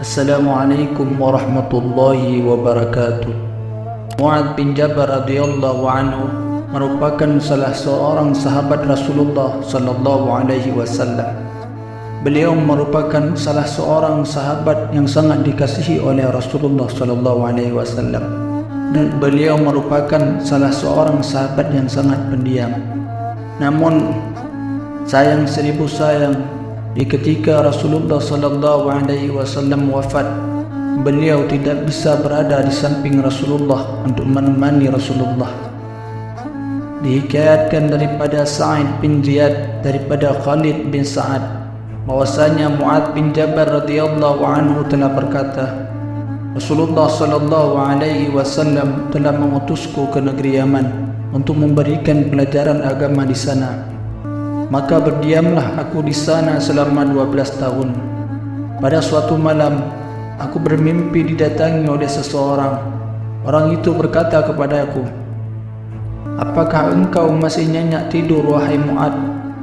Assalamualaikum warahmatullahi wabarakatuh. Mu'adz bin Jabal radhiyallahu anhu merupakan salah seorang sahabat Rasulullah sallallahu alaihi wasallam. Beliau merupakan salah seorang sahabat yang sangat dikasihi oleh Rasulullah sallallahu alaihi wasallam, dan beliau merupakan salah seorang sahabat yang sangat pendiam. Namun sayang seribu sayang, di ketika Rasulullah sallallahu alaihi wasallam wafat, beliau tidak bisa berada di samping Rasulullah untuk menemani Rasulullah. Dihikayatkan daripada Sa'id bin Ziyad daripada Khalid bin Sa'ad bahwasanya Mu'adz bin Jabal radhiyallahu anhu telah berkata, Rasulullah sallallahu alaihi wasallam telah mengutusku ke negeri Yaman untuk memberikan pelajaran agama di sana. Maka berdiamlah aku di sana selama 12 tahun. Pada suatu malam, aku bermimpi didatangi oleh seseorang. Orang itu berkata kepadaku, "Apakah engkau masih nyenyak tidur, wahai Mu'adz?"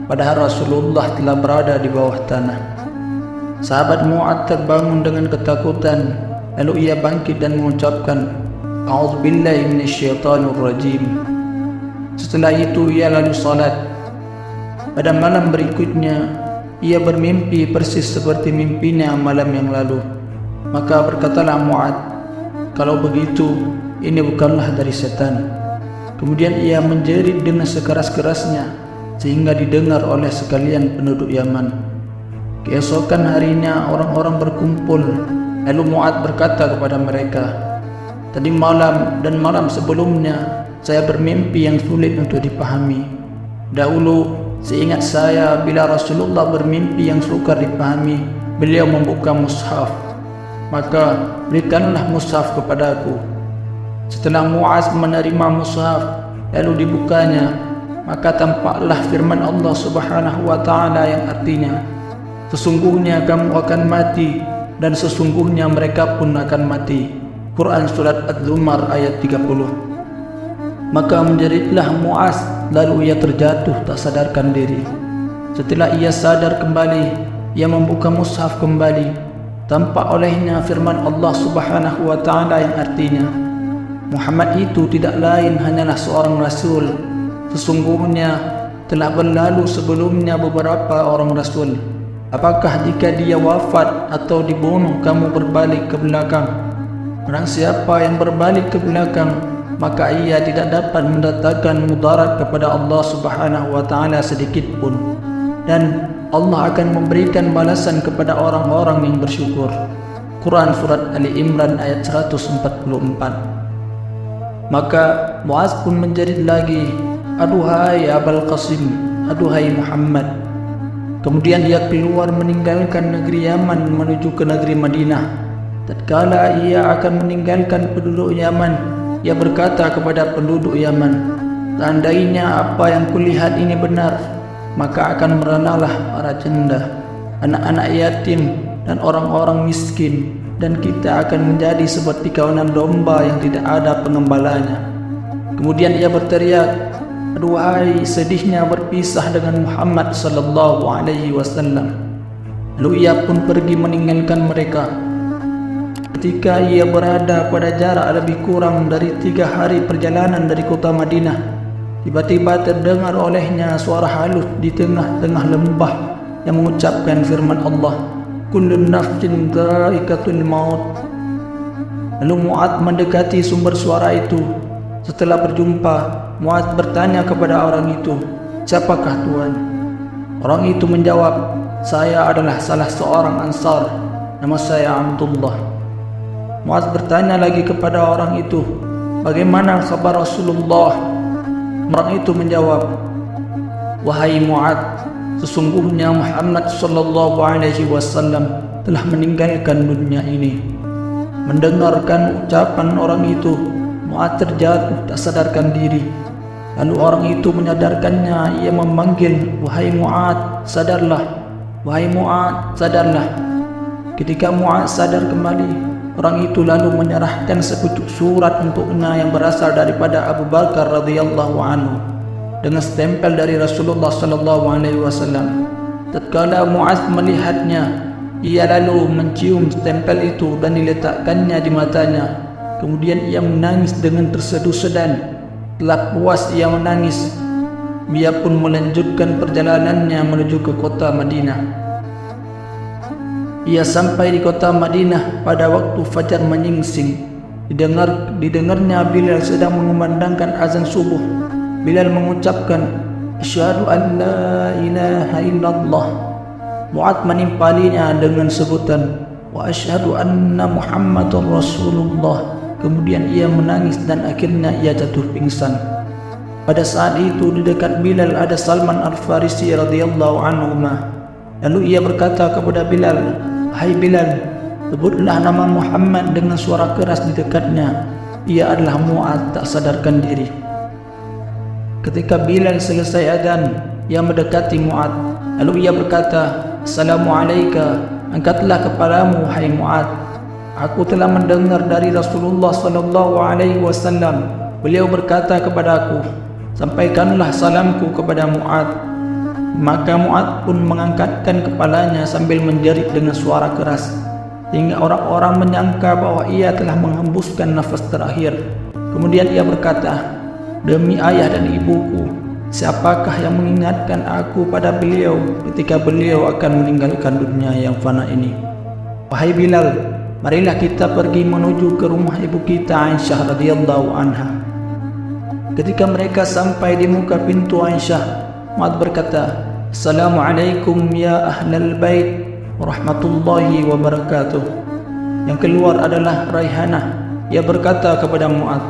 Padahal Rasulullah telah berada di bawah tanah. Sahabat Mu'adz terbangun dengan ketakutan. Lalu ia bangkit dan mengucapkan, "A'udzubillahi minasyaitonirrajim." Setelah itu ia lalu salat. Pada malam berikutnya, ia bermimpi persis seperti mimpinya malam yang lalu. Maka berkatalah Mu'adz, "Kalau begitu, ini bukanlah dari setan." Kemudian ia menjerit dengan sekeras-kerasnya sehingga didengar oleh sekalian penduduk Yaman. Keesokan harinya orang-orang berkumpul. Lalu Mu'adz berkata kepada mereka, "Tadi malam dan malam sebelumnya saya bermimpi yang sulit untuk dipahami. Dahulu seingat saya, bila Rasulullah bermimpi yang sukar dipahami, beliau membuka mushaf. Maka berikanlah mushaf kepadaku." Setelah Mu'adz menerima mushaf lalu dibukanya, maka tampaklah firman Allah Subhanahu wa ta'ala yang artinya, "Sesungguhnya kamu akan mati dan sesungguhnya mereka pun akan mati." Quran Surat Az-Zumar ayat 30. Maka menjeritlah Mu'adz, lalu ia terjatuh tak sadarkan diri. Setelah ia sadar kembali, ia membuka mushaf kembali. Tampak olehnya firman Allah Subhanahu wa ta'ala yang artinya, "Muhammad itu tidak lain hanyalah seorang rasul. Sesungguhnya telah berlalu sebelumnya beberapa orang rasul. Apakah jika dia wafat atau dibunuh kamu berbalik ke belakang? Barang siapa yang berbalik ke belakang, maka ia tidak dapat mendatangkan mudarat kepada Allah Subhanahu wa ta'ala sedikit pun, dan Allah akan memberikan balasan kepada orang-orang yang bersyukur." Quran Surat Ali Imran ayat 144. Maka Mu'adz pun menjerit lagi, "Aduhai Abul Qasim, aduhai Muhammad." Kemudian ia keluar meninggalkan negeri Yaman menuju ke negeri Madinah. Tatkala ia akan meninggalkan penduduk Yaman, ia berkata kepada penduduk Yaman, "Seandainya apa yang kulihat ini benar, maka akan merenalah para janda, anak-anak yatim dan orang-orang miskin, dan kita akan menjadi seperti kawanan domba yang tidak ada pengembalanya." Kemudian ia berteriak, "Aduhai sedihnya berpisah dengan Muhammad sallallahu alaihi wasallam." Lalu ia pun pergi meninggalkan mereka. Ketika ia berada pada jarak lebih kurang dari 3 hari perjalanan dari kota Madinah, tiba-tiba terdengar olehnya suara halus di tengah-tengah lembah yang mengucapkan firman Allah, "Kullu nafsin dha'iqatul maut." Lalu Mu'adz mendekati sumber suara itu. Setelah berjumpa, Mu'adz bertanya kepada orang itu, "Siapakah Tuhan?" Orang itu menjawab, "Saya adalah salah seorang Ansar, nama saya Abdullah." Mu'adz bertanya lagi kepada orang itu, "Bagaimana kabar Rasulullah?" Orang itu menjawab, "Wahai Mu'adz, sesungguhnya Muhammad sallallahu alaihi wasallam telah meninggalkan dunia ini." Mendengarkan ucapan orang itu, Mu'adz terjatuh tak sadarkan diri. Lalu orang itu menyadarkannya. Ia memanggil, "Wahai Mu'adz, sadarlah! Wahai Mu'adz, sadarlah!" Ketika Mu'adz sadar kembali, orang itu lalu menyerahkan sepucuk surat untuknya yang berasal daripada Abu Bakar radhiyallahu anhu dengan stempel dari Rasulullah sallallahu alaihi wasallam. Tatkala Mu'adz melihatnya, Ia lalu mencium stempel itu dan diletakkannya di matanya. Kemudian ia menangis dengan terseduh-sedan. Telah puas ia menangis, ia pun melanjutkan perjalanannya menuju ke kota Madinah. Ia sampai di kota Madinah pada waktu fajar menyingsing. Didengarnya Bilal sedang mengumandangkan azan subuh. Bilal mengucapkan, "Asyhadu an la ilaha illallah." Mu'adz menimpalinya dengan sebutan, "Wa asyhadu anna Muhammadar Rasulullah." Kemudian ia menangis dan akhirnya ia jatuh pingsan. Pada saat itu di dekat Bilal ada Salman Al-Farisi radhiyallahu anhu. Lalu ia berkata kepada Bilal, "Hai Bilal, sebutlah nama Muhammad," dengan suara keras di dekatnya. Ia adalah Mu'adz tak sadarkan diri. Ketika Bilal selesai adzan, ia mendekati Mu'adz. Lalu ia berkata, "Assalamualaikum, angkatlah kepalamu hai Mu'adz. Aku telah mendengar dari Rasulullah SAW. Beliau berkata kepadaku, sampaikanlah salamku kepada Mu'adz." Maka Mu'adz pun mengangkatkan kepalanya sambil menjerit dengan suara keras, hingga orang-orang menyangka bahwa ia telah menghembuskan nafas terakhir. Kemudian ia berkata, "Demi ayah dan ibuku, siapakah yang mengingatkan aku pada beliau ketika beliau akan meninggalkan dunia yang fana ini? Wahai Bilal, marilah kita pergi menuju ke rumah ibu kita Aisyah radhiyallahu anha." Ketika mereka sampai di muka pintu Aisyah, Mu'adz berkata, "Assalamualaikum ya ahlal bait warahmatullahi wabarakatuh." Yang keluar adalah Raihanah. Ia berkata kepada Mu'adz,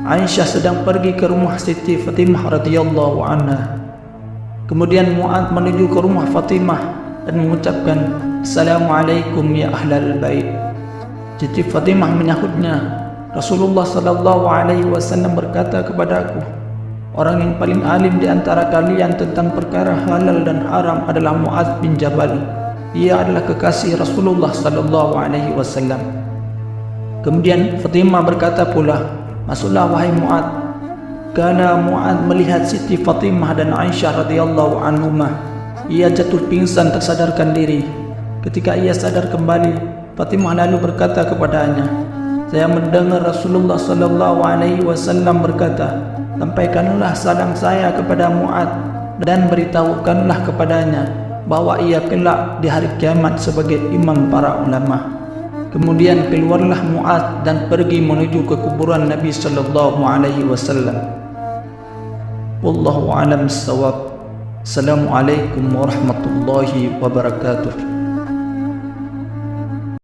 "Aisyah sedang pergi ke rumah Siti Fatimah radhiyallahu anha." Kemudian Mu'adz menuju ke rumah Fatimah dan mengucapkan, "Assalamualaikum ya ahlal bait." Siti Fatimah menyahutnya, "Rasulullah SAW berkata kepadaku, orang yang paling alim di antara kalian tentang perkara halal dan haram adalah Mu'adz bin Jabal. Ia adalah kekasih Rasulullah SAW." Kemudian Fatimah berkata pula, "Masuklah wahai Mu'adz." Karena Mu'adz melihat Siti Fatimah dan Aisyah radhiyallahu anhumah, ia jatuh pingsan tak sadarkan diri. Ketika ia sadar kembali, Fatimah lalu berkata kepadanya, "Saya mendengar Rasulullah SAW berkata, sampaikanlah salam saya kepada Mu'adz dan beritahukanlah kepadanya bahwa ia kelak di hari kiamat sebagai imam para ulama." Kemudian keluarlah Mu'adz dan pergi menuju ke kuburan Nabi SAW. Wallahu a'lam bissawab. Assalamualaikum warahmatullahi wabarakatuh.